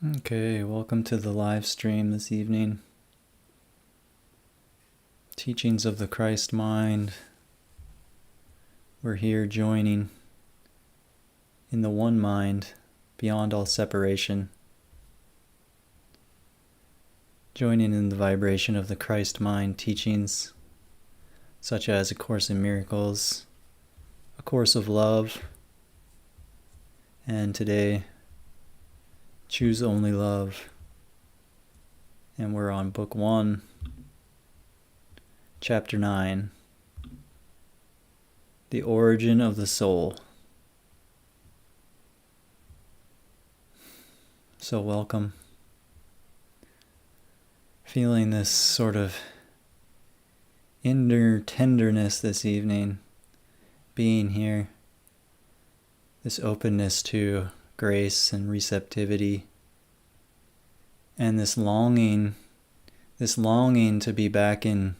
Okay, welcome to the live stream this evening. Teachings of the Christ mind. We're here joining in the one mind, beyond all separation. Joining in the vibration of the Christ mind teachings, such as A Course in Miracles, A Course of Love, and today, Choose Only Love. And we're on Book 1, Chapter 9, The Origin of the Soul. So welcome. Feeling this sort of inner tenderness this evening, being here, this openness to grace and receptivity, and this longing to be back in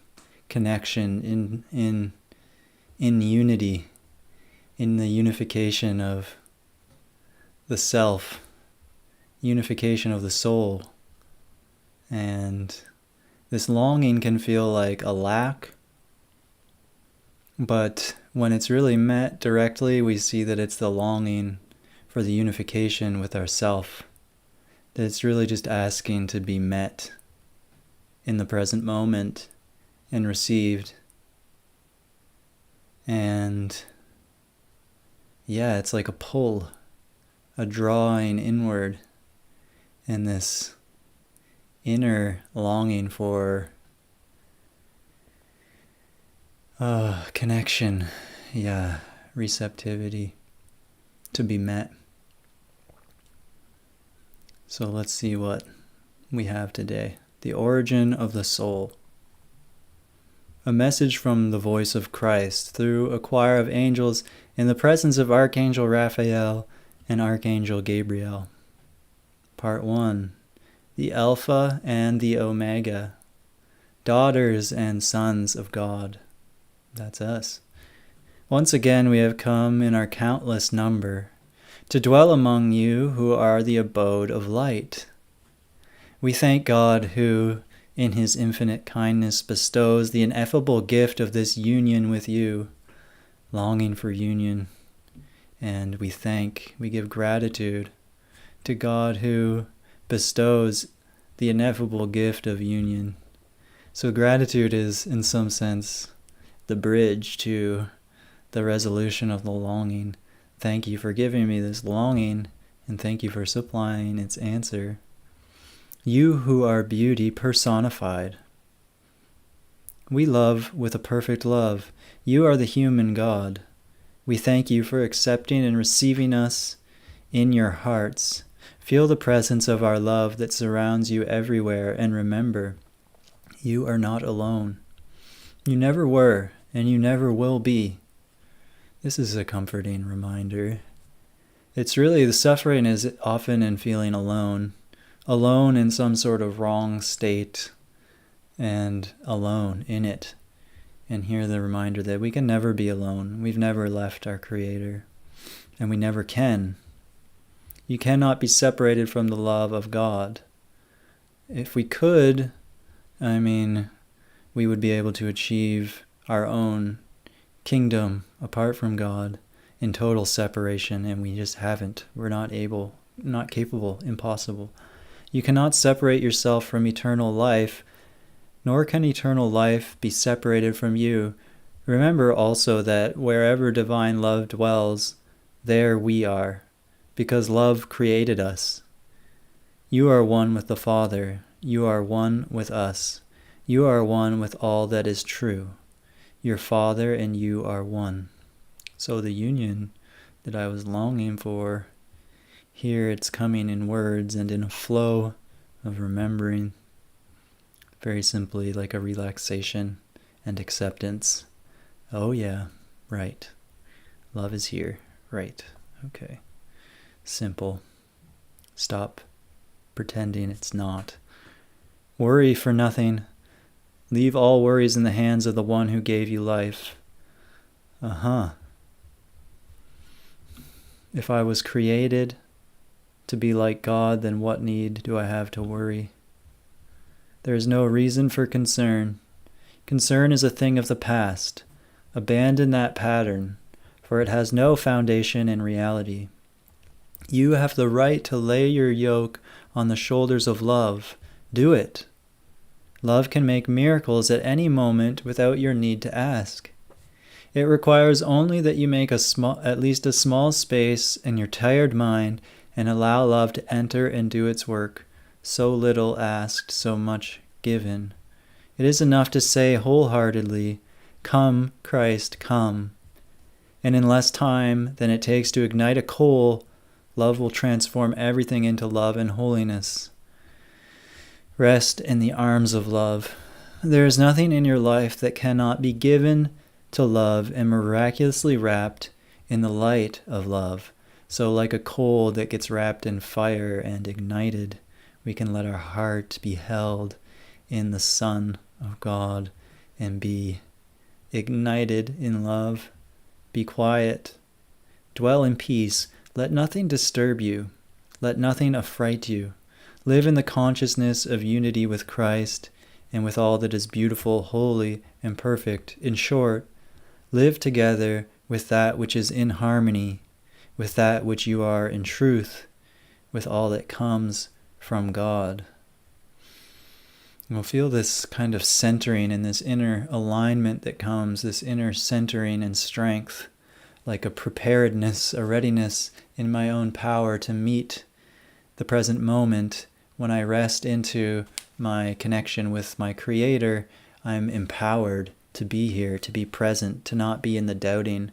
connection, in unity, in the unification of the self, unification of the soul. And this longing can feel like a lack, but when it's really met directly, we see that it's the longing for the unification with ourself, that it's really just asking to be met in the present moment and received. And yeah, it's like a pull, a drawing inward, and this inner longing for connection, receptivity, to be met. So let's see what we have today. The origin of the soul. A message from the voice of Christ through a choir of angels in the presence of Archangel Raphael and Archangel Gabriel. Part 1. The Alpha and the Omega. Daughters and sons of God. That's us. Once again we have come in our countless number to dwell among you who are the abode of light. We thank God who, in his infinite kindness, bestows the ineffable gift of this union with you, longing for union. And we give gratitude to God who bestows the ineffable gift of union. So gratitude is, in some sense, the bridge to the resolution of the longing. Thank you for giving me this longing, and thank you for supplying its answer. You who are beauty personified. We love with a perfect love. You are the human God. We thank you for accepting and receiving us in your hearts. Feel the presence of our love that surrounds you everywhere, and remember, you are not alone. You never were, and you never will be. This is a comforting reminder. It's really, the suffering is often in feeling alone in some sort of wrong state, and alone in it. And here the reminder that we can never be alone. We've never left our Creator, and we never can. You cannot be separated from the love of God. If we could, we would be able to achieve our own kingdom apart from God in total separation, and we just haven't. We're not able, not capable, impossible. You cannot separate yourself from eternal life, nor can eternal life be separated from you. Remember also that wherever divine love dwells, there we are, because love created us. You are one with the Father. You are one with us. You are one with all that is true. Your Father and you are one. So the union that I was longing for, here it's coming in words and in a flow of remembering, very simply like a relaxation and acceptance. Oh yeah, right. Love is here, right. Okay. Simple. Stop pretending it's not. Worry for nothing. Leave all worries in the hands of the one who gave you life. If I was created to be like God, then what need do I have to worry? There is no reason for concern. Concern is a thing of the past. Abandon that pattern, for it has no foundation in reality. You have the right to lay your yoke on the shoulders of love. Do it. Love can make miracles at any moment without your need to ask. It requires only that you make at least a small space in your tired mind and allow love to enter and do its work. So little asked, so much given. It is enough to say wholeheartedly, "Come, Christ, come." And in less time than it takes to ignite a coal, love will transform everything into love and holiness. Rest in the arms of love. There is nothing in your life that cannot be given to love and miraculously wrapped in the light of love. So like a coal that gets wrapped in fire and ignited, we can let our heart be held in the sun of God and be ignited in love. Be quiet. Dwell in peace. Let nothing disturb you. Let nothing affright you. Live in the consciousness of unity with Christ and with all that is beautiful, holy, and perfect. In short, live together with that which is in harmony, with that which you are in truth, with all that comes from God. And we'll feel this kind of centering and this inner alignment that comes, this inner centering and strength, like a preparedness, a readiness in my own power to meet the present moment. When I rest into my connection with my Creator, I'm empowered to be here, to be present, to not be in the doubting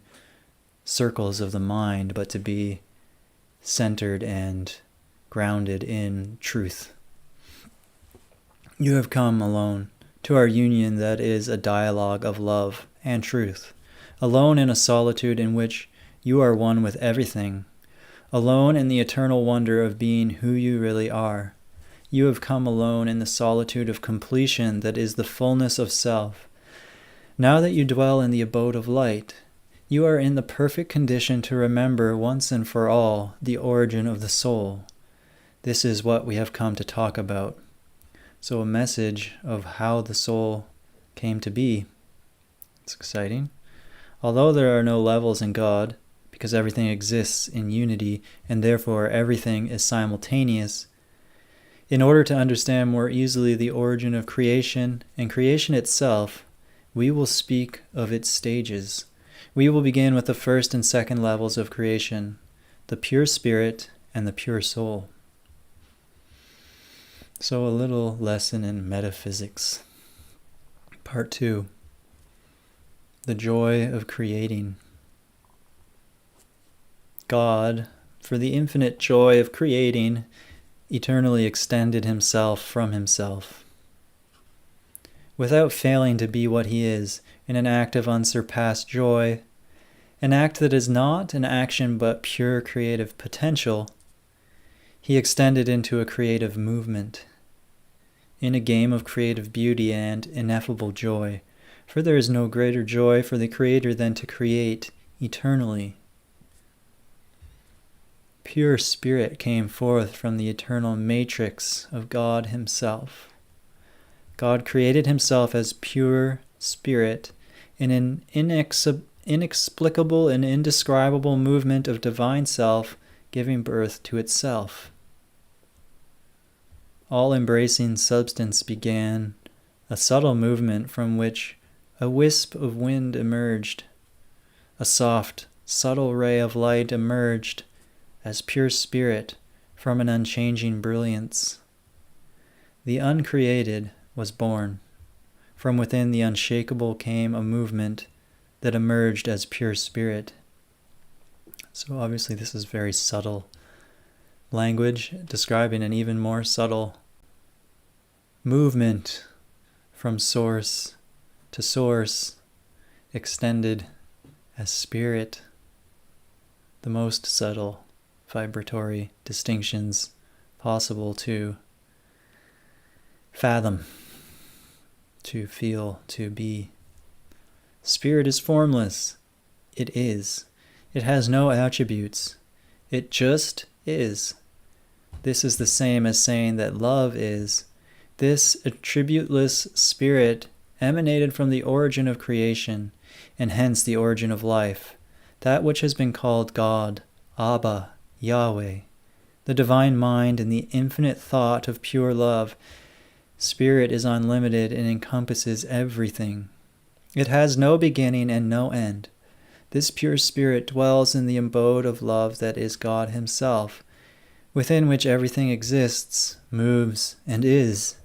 circles of the mind, but to be centered and grounded in truth. You have come alone to our union that is a dialogue of love and truth, alone in a solitude in which you are one with everything, alone in the eternal wonder of being who you really are. You have come alone in the solitude of completion that is the fullness of self. Now that you dwell in the abode of light, you are in the perfect condition to remember once and for all the origin of the soul. This is what we have come to talk about. So a message of how the soul came to be. It's exciting. Although there are no levels in God, because everything exists in unity and therefore everything is simultaneous, in order to understand more easily the origin of creation and creation itself, we will speak of its stages. We will begin with the first and second levels of creation, the pure spirit and the pure soul. So a little lesson in metaphysics. Part 2. The joy of creating. God, for the infinite joy of creating, eternally extended himself from himself. Without failing to be what he is, in an act of unsurpassed joy, an act that is not an action but pure creative potential, he extended into a creative movement, in a game of creative beauty and ineffable joy, for there is no greater joy for the Creator than to create eternally. Pure spirit came forth from the eternal matrix of God himself. God created himself as pure spirit in an inexplicable and indescribable movement of divine self giving birth to itself. All-embracing substance began, a subtle movement from which a wisp of wind emerged. A soft, subtle ray of light emerged as pure spirit from an unchanging brilliance. The uncreated was born. From within the unshakable came a movement that emerged as pure spirit. So obviously this is very subtle language describing an even more subtle movement from source to source, extended as spirit. The most subtle vibratory distinctions possible to fathom, to feel, to be. Spirit is formless. It is. It has no attributes. It just is. This is the same as saying that love is. This attributeless spirit emanated from the origin of creation, and hence the origin of life, that which has been called God, Abba, Yahweh, the divine mind and the infinite thought of pure love. Spirit is unlimited and encompasses everything. It has no beginning and no end. This pure spirit dwells in the abode of love that is God himself, within which everything exists, moves, and is.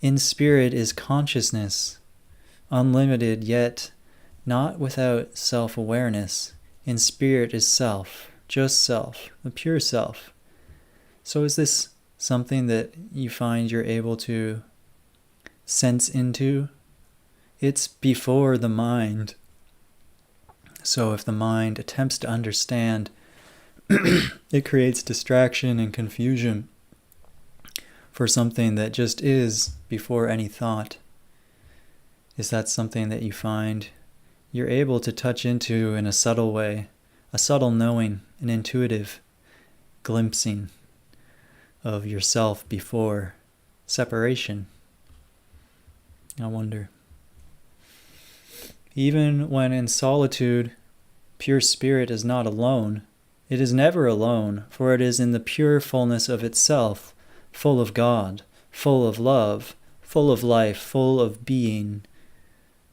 In spirit is consciousness, unlimited yet not without self-awareness. In spirit is self, just self, the pure self. So is this something that you find you're able to sense into? It's before the mind. So if the mind attempts to understand, it creates distraction and confusion for something that just is before any thought. Is that something that you find you're able to touch into in a subtle way, a subtle knowing, an intuitive glimpsing of yourself before separation? I wonder. Even when in solitude, pure spirit is not alone. It is never alone, for it is in the pure fullness of itself, full of God, full of love, full of life, full of being.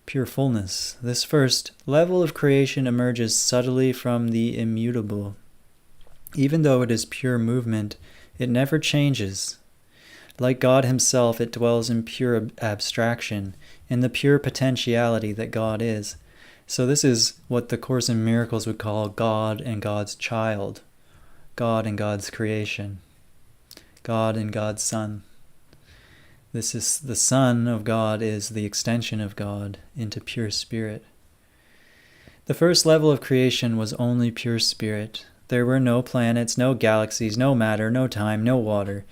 Pure fullness. This first level of creation emerges subtly from the immutable. Even though it is pure movement, it never changes. Like God himself, it dwells in pure abstraction, in the pure potentiality that God is. So this is what the Course in Miracles would call God and God's child, God and God's creation, God and God's Son. This is the Son of God is the extension of God into pure spirit. The first level of creation was only pure spirit. There were no planets, no galaxies, no matter, no time, no water.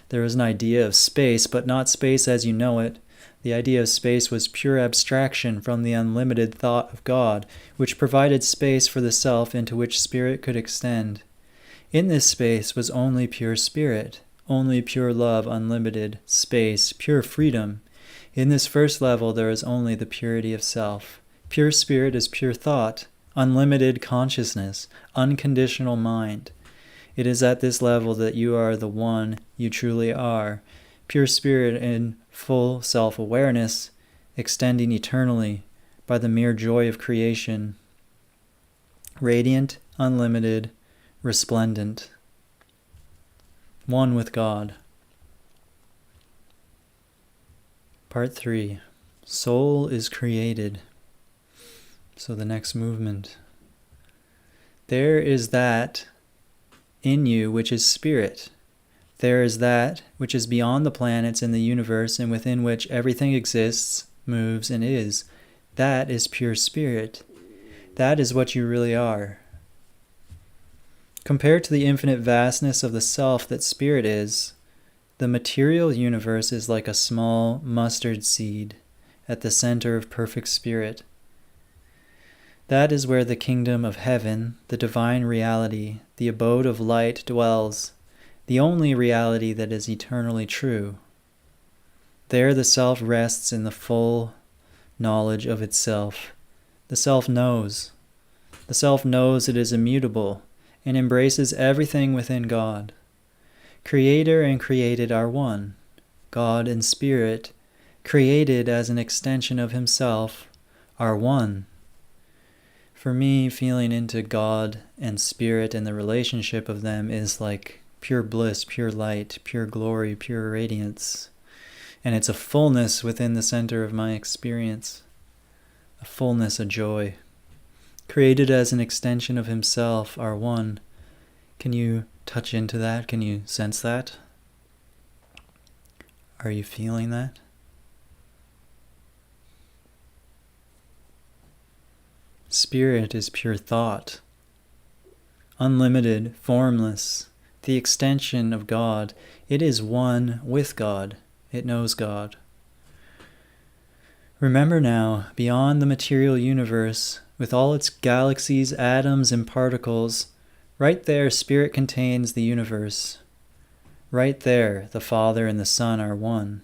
There was an idea of space, but not space as you know it. The idea of space was pure abstraction from the unlimited thought of God, which provided space for the self into which spirit could extend. In this space was only pure spirit, only pure love, unlimited space, pure freedom. In this first level there is only the purity of self. Pure spirit is pure thought, unlimited consciousness, unconditional mind. It is at this level that you are the one you truly are, pure spirit in full self-awareness, extending eternally by the mere joy of creation, radiant, unlimited, resplendent, one with God. Part 3. Soul is created. So the next movement. There is that in you which is spirit. There is that which is beyond the planets in the universe and within which everything exists, moves, and is. That is pure spirit. That is what you really are. Compared to the infinite vastness of the self that spirit is, the material universe is like a small mustard seed at the center of perfect spirit. That is where the kingdom of heaven, the divine reality, the abode of light dwells, the only reality that is eternally true. There the self rests in the full knowledge of itself. The self knows. The self knows it is immutable and embraces everything within God. Creator and created are one. God and Spirit, created as an extension of himself, are one. For me, feeling into God and Spirit and the relationship of them is like pure bliss, pure light, pure glory, pure radiance. And it's a fullness within the center of my experience. A fullness, a joy. Created as an extension of himself are one. Can you touch into that? Can you sense that? Are you feeling that? Spirit is pure thought, unlimited, formless, the extension of God. It is one with God. It knows God. Remember now, beyond the material universe, with all its galaxies, atoms, and particles, right there Spirit contains the universe. Right there, the Father and the Son are one.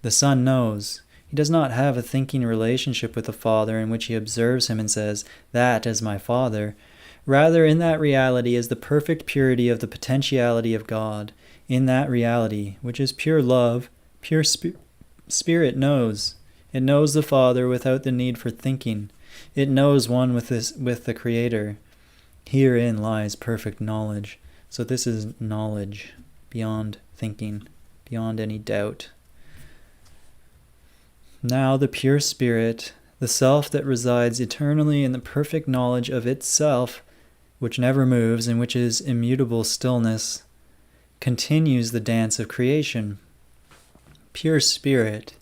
The Son knows. He does not have a thinking relationship with the Father in which he observes him and says, "That is my Father." Rather, in that reality is the perfect purity of the potentiality of God. In that reality, which is pure love, pure spirit knows. It knows the Father without the need for thinking. It knows one with the Creator. Herein lies perfect knowledge. So this is knowledge beyond thinking, beyond any doubt. Now the pure spirit, the self that resides eternally in the perfect knowledge of itself, which never moves and which is immutable stillness, continues the dance of creation. Pure spirit,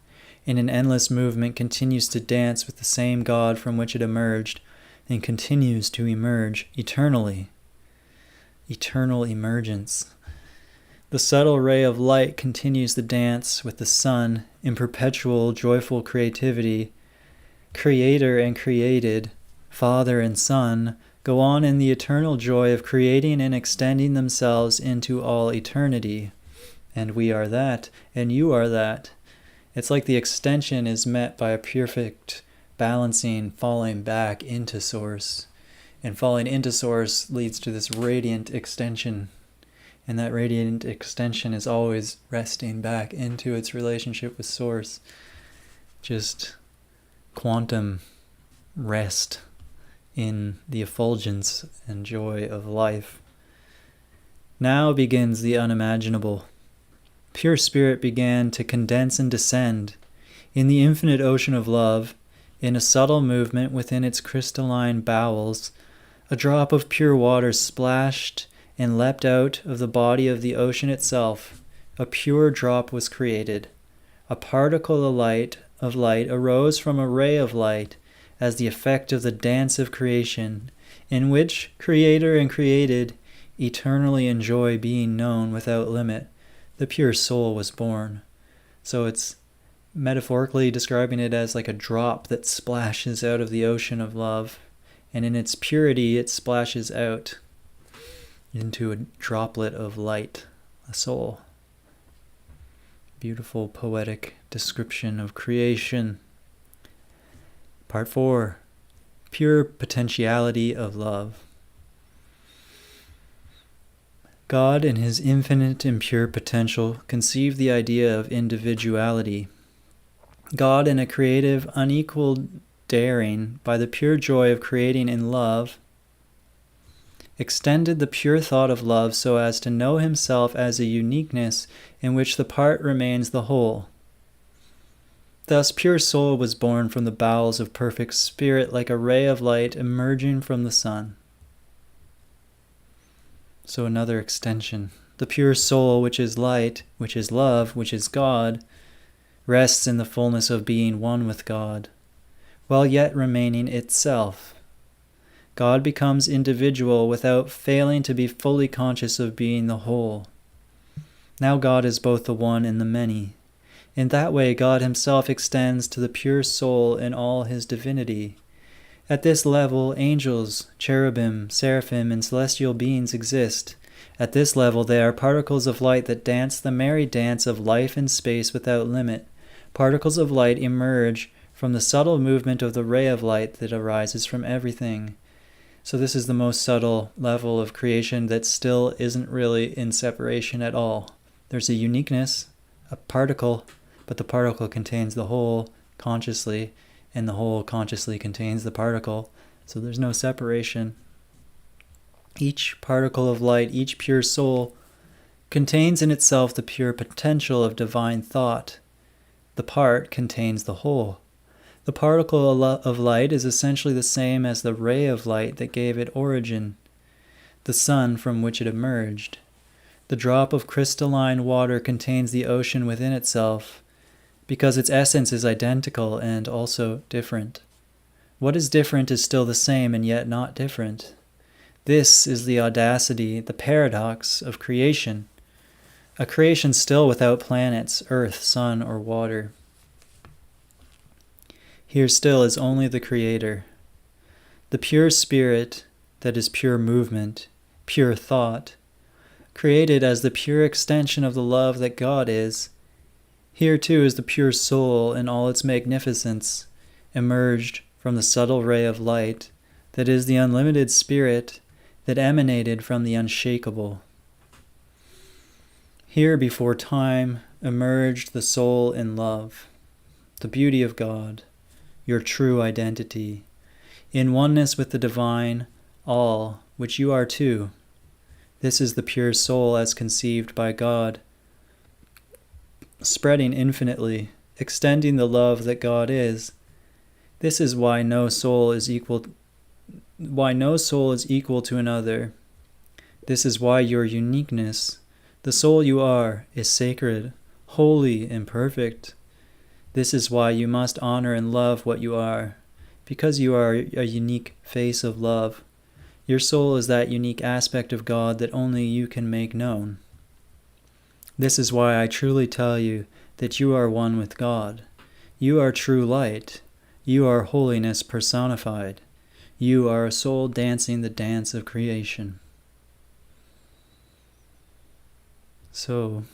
in an endless movement, continues to dance with the same God from which it emerged, and continues to emerge eternally. Eternal emergence. The subtle ray of light continues the dance with the sun in perpetual joyful creativity. Creator and created, Father and Son, go on in the eternal joy of creating and extending themselves into all eternity. And we are that, and you are that. It's like the extension is met by a perfect balancing, falling back into Source. And falling into Source leads to this radiant extension. And that radiant extension is always resting back into its relationship with Source. Just quantum rest in the effulgence and joy of life. Now begins the unimaginable. Pure spirit began to condense and descend. In the infinite ocean of love, in a subtle movement within its crystalline bowels, a drop of pure water splashed and leapt out of the body of the ocean itself. A pure drop was created. A particle of light arose from a ray of light as the effect of the dance of creation, in which Creator and created eternally enjoy being known without limit. The pure soul was born. So it's metaphorically describing it as like a drop that splashes out of the ocean of love, and in its purity it splashes out into a droplet of light, a soul. Beautiful poetic description of creation. Part 4. Pure potentiality of love. God, in his infinite and pure potential, conceived the idea of individuality. God, in a creative, unequaled daring, by the pure joy of creating in love, extended the pure thought of love so as to know himself as a uniqueness in which the part remains the whole. Thus pure soul was born from the bowels of perfect spirit like a ray of light emerging from the sun. So another extension. The pure soul, which is light, which is love, which is God, rests in the fullness of being one with God, while yet remaining itself. God becomes individual without failing to be fully conscious of being the whole. Now God is both the one and the many. In that way, God himself extends to the pure soul in all his divinity. At this level, angels, cherubim, seraphim, and celestial beings exist. At this level, they are particles of light that dance the merry dance of life and space without limit. Particles of light emerge from the subtle movement of the ray of light that arises from everything. So this is the most subtle level of creation that still isn't really in separation at all. There's a uniqueness, a particle, but the particle contains the whole consciously, and the whole consciously contains the particle. So there's no separation. Each particle of light, each pure soul, contains in itself the pure potential of divine thought. The part contains the whole. The particle of light is essentially the same as the ray of light that gave it origin, the sun from which it emerged. The drop of crystalline water contains the ocean within itself, because its essence is identical and also different. What is different is still the same and yet not different. This is the audacity, the paradox of creation, a creation still without planets, earth, sun, or water. Here still is only the Creator. The pure spirit, that is pure movement, pure thought, created as the pure extension of the love that God is, here too is the pure soul in all its magnificence, emerged from the subtle ray of light that is the unlimited spirit that emanated from the unshakable. Here before time emerged the soul in love, the beauty of God, your true identity, in oneness with the divine, all which you are too. This is the pure soul as conceived by God, spreading infinitely, extending the love that God is. This is why no soul is equal to another. This is why your uniqueness, the soul you are, is sacred, holy, and perfect. This is why you must honor and love what you are, because you are a unique face of love. Your soul is that unique aspect of God that only you can make known. This is why I truly tell you that you are one with God. You are true light. You are holiness personified. You are a soul dancing the dance of creation. So,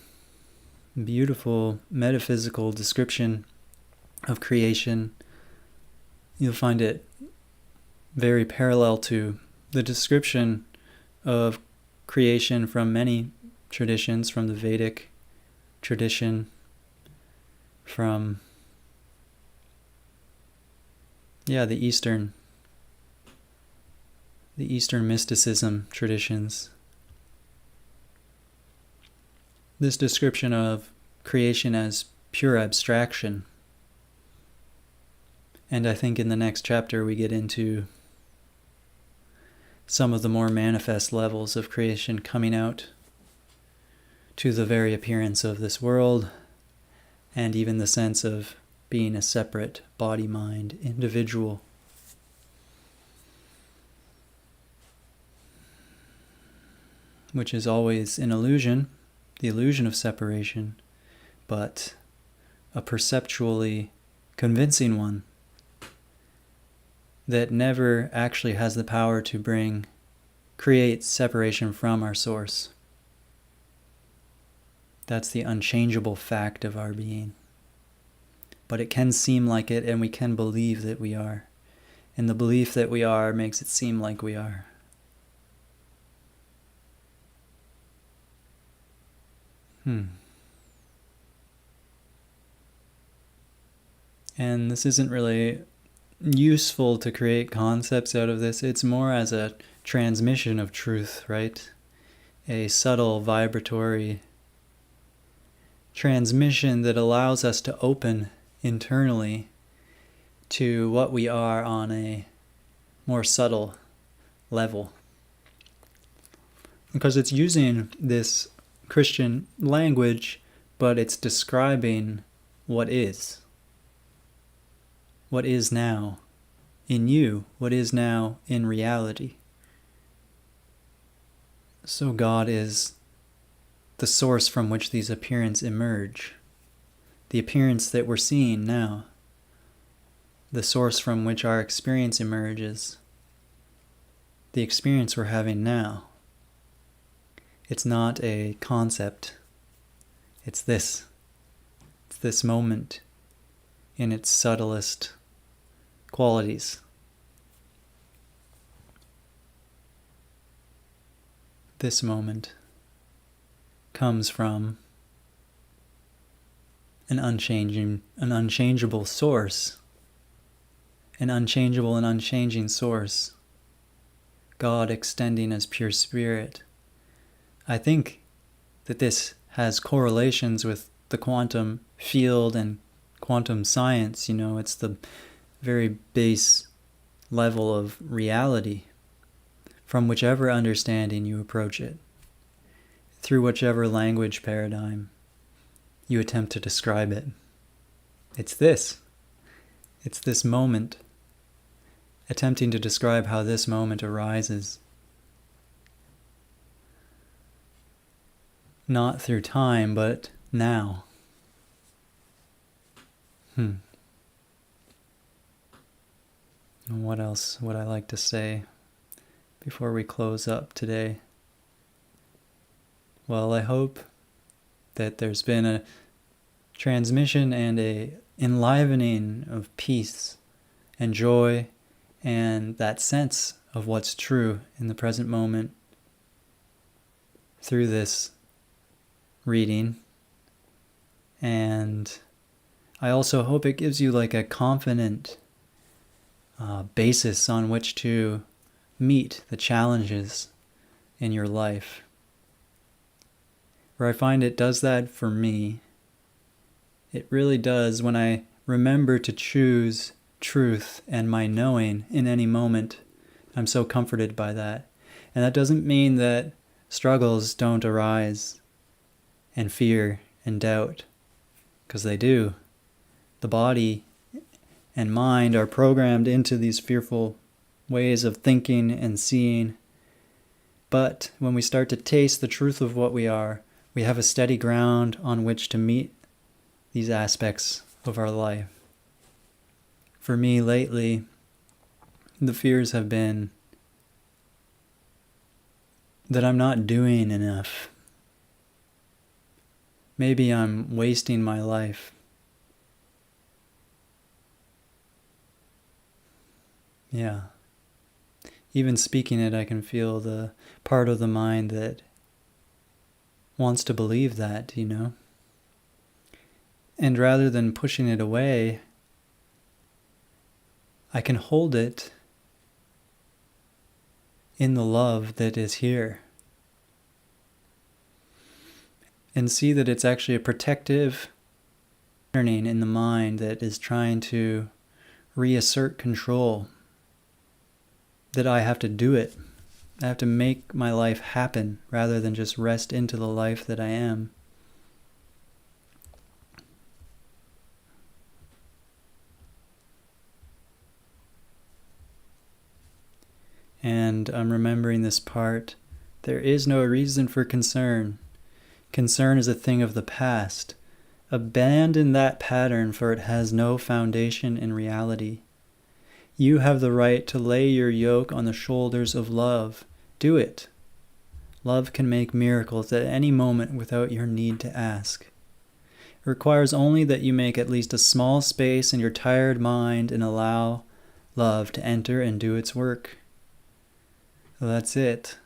beautiful metaphysical description of creation. You'll find it very parallel to the description of creation from many traditions, from the Vedic tradition, from the Eastern mysticism traditions. This description of creation as pure abstraction. And I think in the next chapter we get into some of the more manifest levels of creation coming out to the very appearance of this world, and even the sense of being a separate body-mind individual. Which is always an illusion, the illusion of separation, but a perceptually convincing one that never actually has the power to create separation from our source. That's the unchangeable fact of our being. But it can seem like it, and we can believe that we are. And the belief that we are makes it seem like we are. And this isn't really useful to create concepts out of this. It's more as a transmission of truth, right? A subtle vibratory transmission that allows us to open internally to what we are on a more subtle level. Because it's using this Christian language, but it's describing what is. What is now in you, what is now in reality. So God is the source from which these appearances emerge. The appearance that we're seeing now. The source from which our experience emerges. The experience we're having now. It's not a concept. It's this moment in its subtlest qualities. This moment comes from an unchangeable source, an unchangeable and unchanging source, God extending as pure spirit. I think that this has correlations with the quantum field and quantum science. It's the very base level of reality from whichever understanding you approach it, through whichever language paradigm you attempt to describe it. It's this moment, attempting to describe how this moment arises. Not through time, but now. And what else would I like to say before we close up today? Well, I hope that there's been a transmission and a enlivening of peace and joy and that sense of what's true in the present moment through this reading. And I also hope it gives you like a confident basis on which to meet the challenges in your life. Where I find it does that for me. It really does when I remember to choose truth and my knowing in any moment. I'm so comforted by that. And that doesn't mean that struggles don't arise and fear and doubt, because they do. The body and mind are programmed into these fearful ways of thinking and seeing. But when we start to taste the truth of what we are, we have a steady ground on which to meet these aspects of our life. For me lately, the fears have been that I'm not doing enough. Maybe I'm wasting my life. Yeah. Even speaking it, I can feel the part of the mind that wants to believe that, And rather than pushing it away, I can hold it in the love that is here. And see that it's actually a protective turning in the mind that is trying to reassert control. That I have to do it. I have to make my life happen rather than just rest into the life that I am. And I'm remembering this part. There is no reason for concern. Concern is a thing of the past. Abandon that pattern, for it has no foundation in reality. You have the right to lay your yoke on the shoulders of love. Do it. Love can make miracles at any moment without your need to ask. It requires only that you make at least a small space in your tired mind and allow love to enter and do its work. That's it.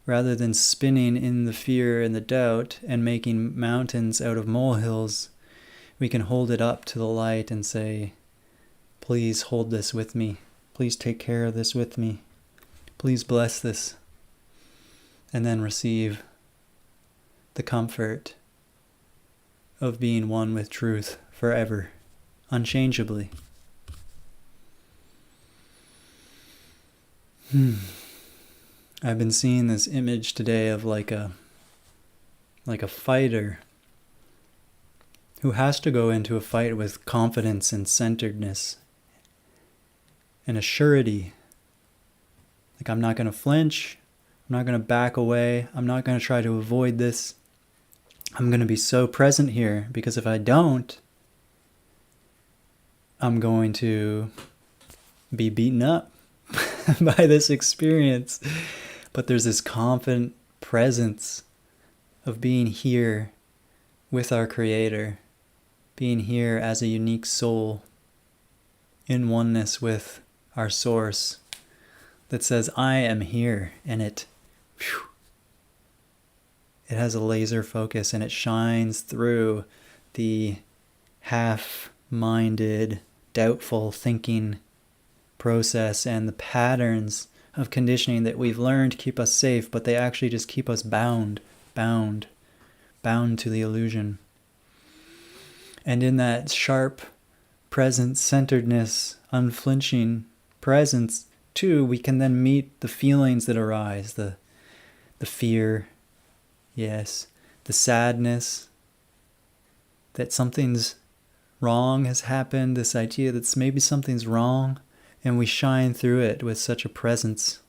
Rather than spinning in the fear and the doubt and making mountains out of molehills, we can hold it up to the light and say, please hold this with me. Please take care of this with me. Please bless this. And then receive the comfort of being one with truth forever, unchangeably. I've been seeing this image today of like a fighter who has to go into a fight with confidence and centeredness and a surety. Like, I'm not going to flinch. I'm not going to back away. I'm not going to try to avoid this. I'm going to be so present here, because if I don't, I'm going to be beaten up by this experience. But there's this confident presence of being here with our Creator, being here as a unique soul in oneness with our Source that says, I am here, and it has a laser focus, and it shines through the half-minded, doubtful thinking process and the patterns of conditioning that we've learned keep us safe, but they actually just keep us bound to the illusion. And in that sharp presence, centeredness, unflinching presence, too, we can then meet the feelings that arise, the fear, yes, the sadness that something's wrong has happened, this idea that maybe something's wrong, and we shine through it with such a presence.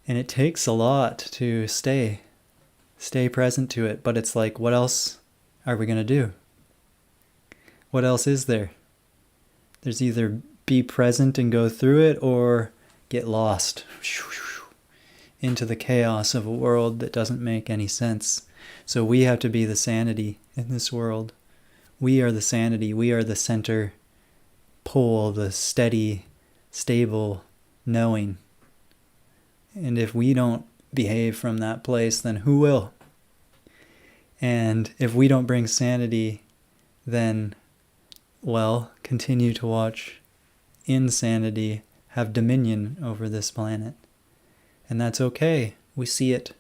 And it takes a lot to stay present to it, but it's like, what else are we going to do? What else is there? There's either be present and go through it, or get lost into the chaos of a world that doesn't make any sense. So we have to be the sanity in this world. We are the sanity. We are the center pole, the steady, stable knowing. And if we don't behave from that place, then who will? And if we don't bring sanity, then, well, continue to watch insanity have dominion over this planet. And that's okay. We see it.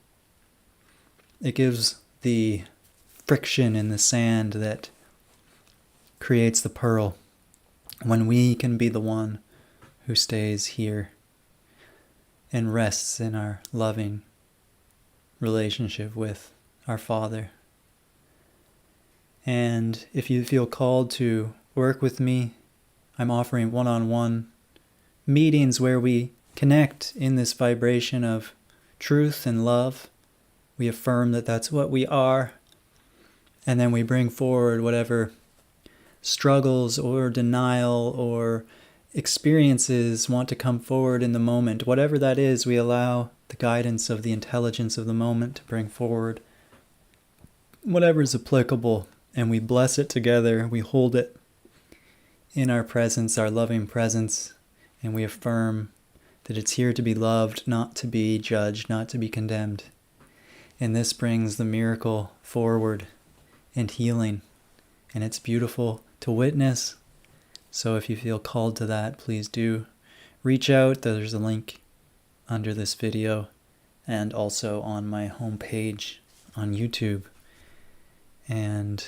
It gives the friction in the sand that creates the pearl when we can be the one who stays here and rests in our loving relationship with our Father. And if you feel called to work with me, I'm offering one-on-one meetings where we connect in this vibration of truth and love. We affirm that that's what we are, and then we bring forward whatever struggles or denial or experiences want to come forward in the moment. Whatever that is, we allow the guidance of the intelligence of the moment to bring forward whatever is applicable, and we bless it together. We hold it in our presence, our loving presence, and we affirm that it's here to be loved, not to be judged, not to be condemned. And this brings the miracle forward and healing, and it's beautiful to witness. So if you feel called to that, please do reach out. There's a link under this video and also on my homepage on YouTube. And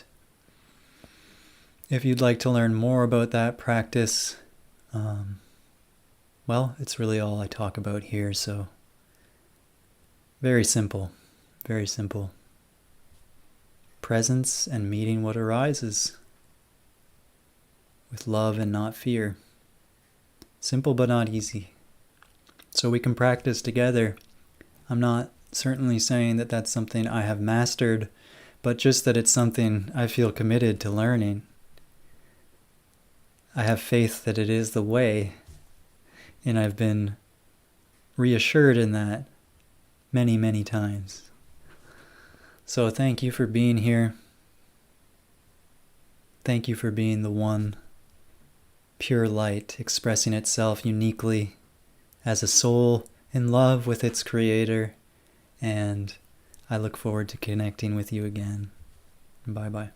if you'd like to learn more about that practice, well, it's really all I talk about here, so very simple, very simple. Presence and meeting what arises with love and not fear. Simple but not easy. So we can practice together. I'm not certainly saying that that's something I have mastered, but just that it's something I feel committed to learning. I have faith that it is the way, and I've been reassured in that many, many times. So thank you for being here. Thank you for being the one pure light expressing itself uniquely as a soul in love with its creator. And I look forward to connecting with you again. Bye-bye.